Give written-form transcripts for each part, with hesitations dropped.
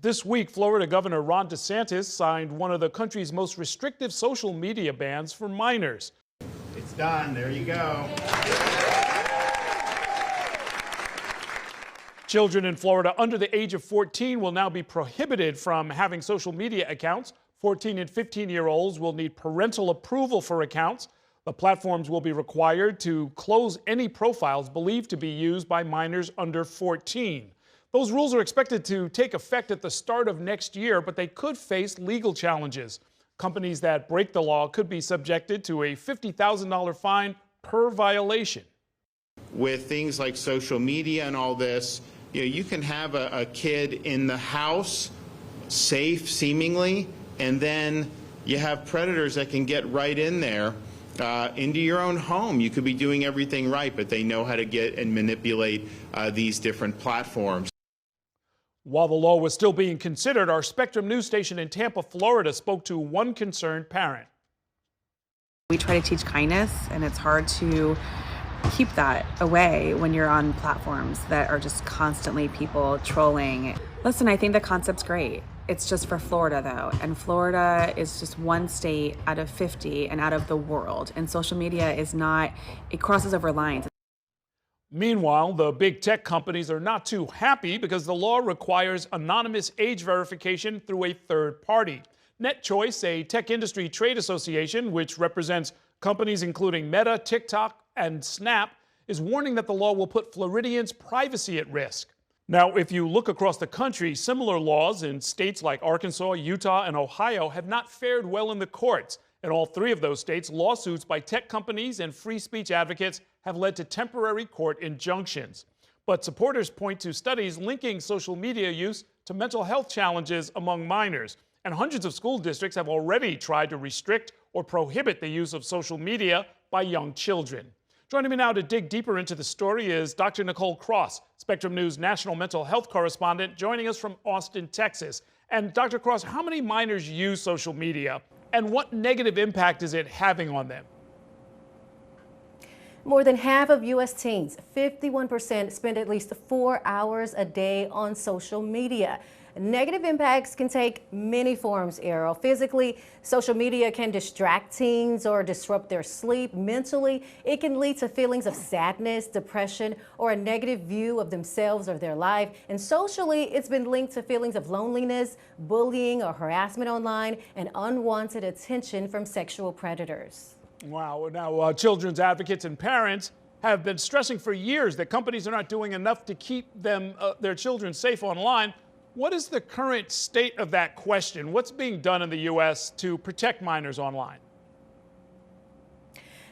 This week, Florida Governor Ron DeSantis signed one of the country's most restrictive social media bans for minors. It's done. There you go. Children in Florida under the age of 14 will now be prohibited from having social media accounts. 14 and 15-year-olds will need parental approval for accounts. The platforms will be required to close any profiles believed to be used by minors under 14. Those rules are expected to take effect at the start of next year, but they could face legal challenges. Companies that break the law could be subjected to a $50,000 fine per violation. With things like social media and all this, you can have a kid in the house, safe seemingly, and then you have predators that can get right in there into your own home. You could be doing everything right, but they know how to get and manipulate these different platforms. While the law was still being considered, our Spectrum News station in Tampa, Florida, spoke to one concerned parent. We try to teach kindness, and it's hard to keep that away when you're on platforms that are just constantly people trolling. Listen, I think the concept's great. It's just for Florida, though, and Florida is just one state out of 50 and out of the world, and social media is not, it crosses over lines. Meanwhile, the big tech companies are not too happy because the law requires anonymous age verification through a third party. NetChoice, a tech industry trade association which represents companies including Meta, TikTok, and Snap, is warning that the law will put Floridians' privacy at risk. Now, if you look across the country, similar laws in states like Arkansas, Utah, and Ohio have not fared well in the courts. In all three of those states, lawsuits by tech companies and free speech advocates have led to temporary court injunctions. But supporters point to studies linking social media use to mental health challenges among minors. And hundreds of school districts have already tried to restrict or prohibit the use of social media by young children. Joining me now to dig deeper into the story is Dr. Nicole Cross, Spectrum News national mental health correspondent, joining us from Austin, Texas. And Dr. Cross, how many minors use social media, and what negative impact is it having on them? More than half of U.S. teens, 51%, spend at least 4 hours a day on social media. Negative impacts can take many forms, Errol. Physically, social media can distract teens or disrupt their sleep. Mentally, it can lead to feelings of sadness, depression, or a negative view of themselves or their life. And socially, it's been linked to feelings of loneliness, bullying or harassment online, and unwanted attention from sexual predators. Wow. Now, children's advocates and parents have been stressing for years that companies are not doing enough to keep their children safe online. What is the current state of that question? What's being done in the U.S. to protect minors online?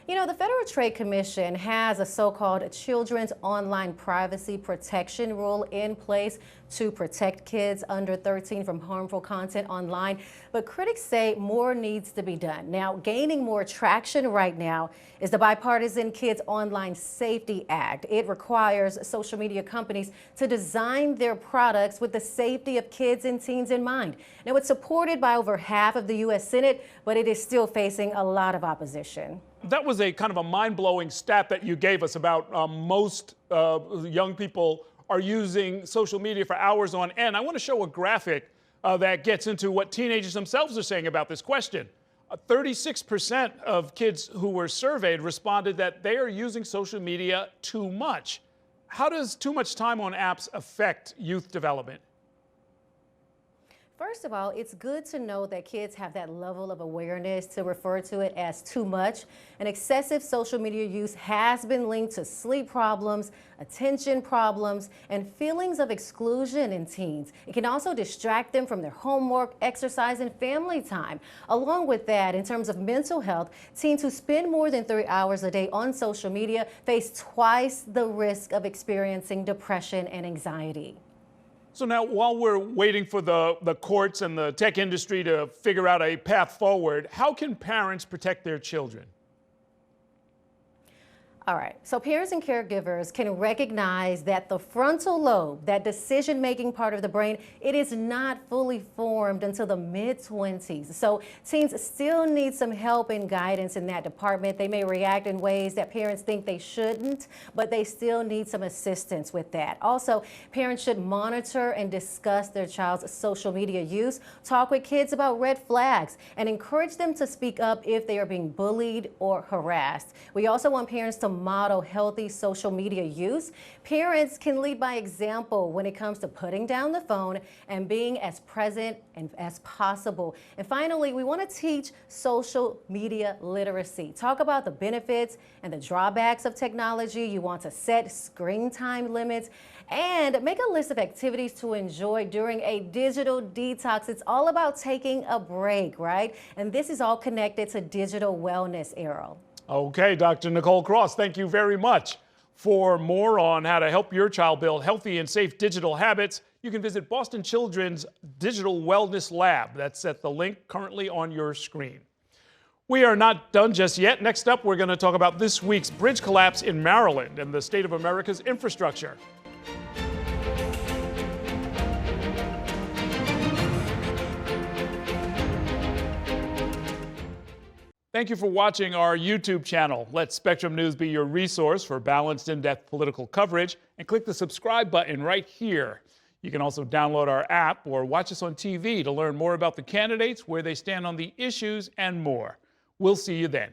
You know, the Federal Trade Commission has a so-called Children's Online Privacy Protection Rule in place to protect kids under 13 from harmful content online. But critics say more needs to be done. Now, gaining more traction right now is the bipartisan Kids Online Safety Act. It requires social media companies to design their products with the safety of kids and teens in mind. Now, it's supported by over half of the U.S. Senate, but it is still facing a lot of opposition. That was a kind of a mind-blowing stat that you gave us about most young people are using social media for hours on end. I want to show a graphic that gets into what teenagers themselves are saying about this question. 36% of kids who were surveyed responded that they are using social media too much. How does too much time on apps affect youth development? First of all, it's good to know that kids have that level of awareness to refer to it as too much. And excessive social media use has been linked to sleep problems, attention problems, and feelings of exclusion in teens. It can also distract them from their homework, exercise, and family time. Along with that, in terms of mental health, teens who spend more than 3 hours a day on social media face twice the risk of experiencing depression and anxiety. So now, while we're waiting for the courts and the tech industry to figure out a path forward, how can parents protect their children? All right, so parents and caregivers can recognize that the frontal lobe, that decision-making part of the brain, it is not fully formed until the mid-20s. So teens still need some help and guidance in that department. They may react in ways that parents think they shouldn't, but they still need some assistance with that. Also, parents should monitor and discuss their child's social media use, talk with kids about red flags, and encourage them to speak up if they are being bullied or harassed. We also want parents to model healthy social media use. Parents can lead by example when it comes to putting down the phone and being as present and as possible. And finally, we want to teach social media literacy. Talk about the benefits and the drawbacks of technology. You want to set screen time limits and make a list of activities to enjoy during a digital detox. It's all about taking a break, right? And this is all connected to digital wellness, Errol. Okay, Dr. Nicole Cross, thank you very much. For more on how to help your child build healthy and safe digital habits, you can visit Boston Children's Digital Wellness Lab. That's at the link currently on your screen. We are not done just yet. Next up, we're going to talk about this week's bridge collapse in Maryland and the state of America's infrastructure. Thank you for watching our YouTube channel. Let Spectrum News be your resource for balanced, in-depth political coverage, and click the subscribe button right here. You can also download our app or watch us on TV to learn more about the candidates, where they stand on the issues, and more. We'll see you then.